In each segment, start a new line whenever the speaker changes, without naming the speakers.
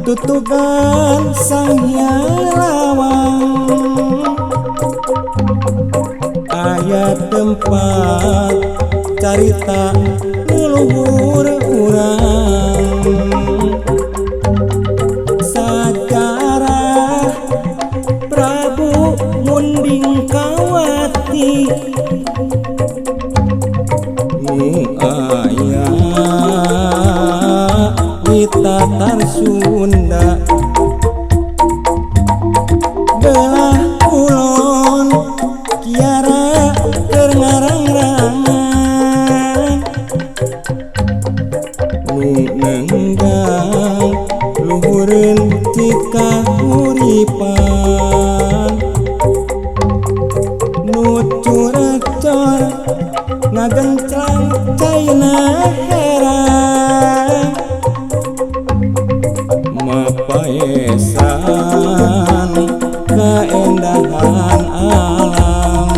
tutugan sang hyang lawang aya tempat carita leluhur urang sajarah Prabu Munding Kawati nu aya di Tatar Sunda belah kulon kiara keur ngarang-rangan nu nenggang luhureun ti kahuripan nu curecor ngagencang caina herang mapaesan kaendahan alam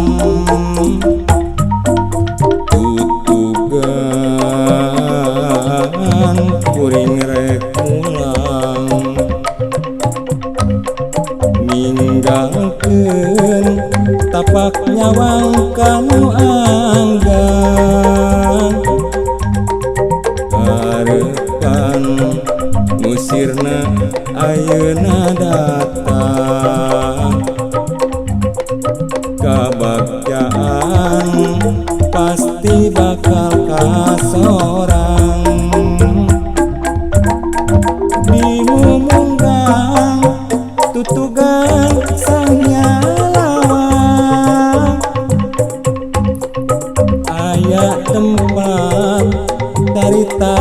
tutugan kuring rek mulang ninggalkeun tapak nyawang kanu anggang harepan musirna ayeuna datang kabagjaan pasti bakal kasorang dimumunggang tutugan sang lawang aya tempat carita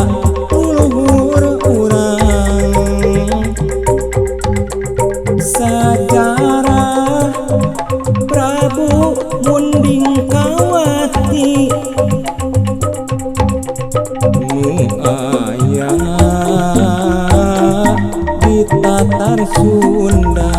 leluhur urang sajarah Prabu Munding Kawati nu aya di Tatar Sunda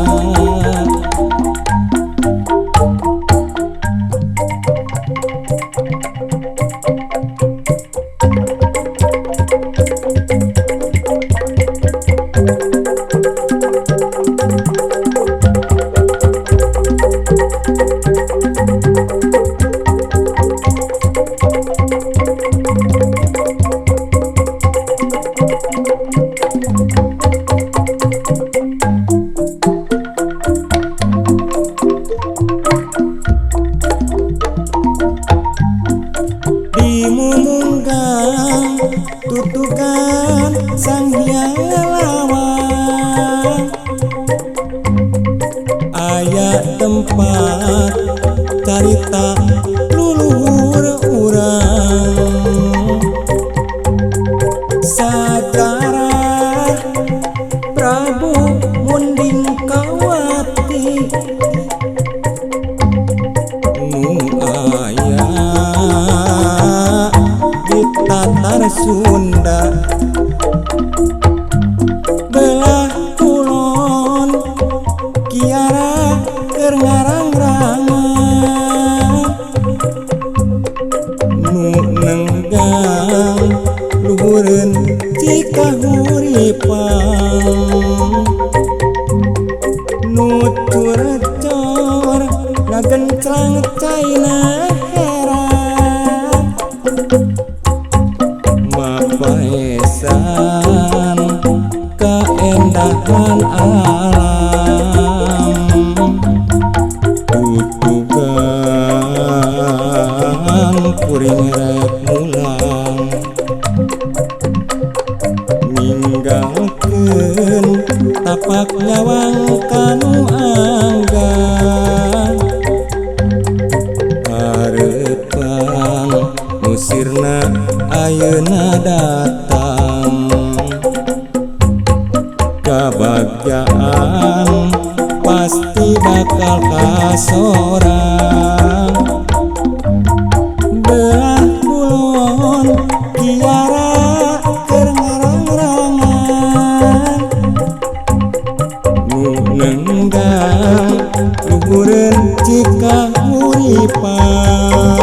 dimumunggang tutugan sang hyang lawang aya tempat carita leluhur urang sajarah Prabu Munding Kawati nu aya di Tatar Sunda belah kulon kiara keur ngarang-rangan nu nenggang luhureun ti kahuripan nu curecor ngagencang caina herang mapaesan kaendahan alam tutugan kuring rek mulang ninggalkeun tapak nyawang kanu anggang harepan musirna ayeuna datang kabagjaan pasti bakal kasorang belah kulon kiara keur ngarang-rangan nu nenggang luhureun ci kahuripan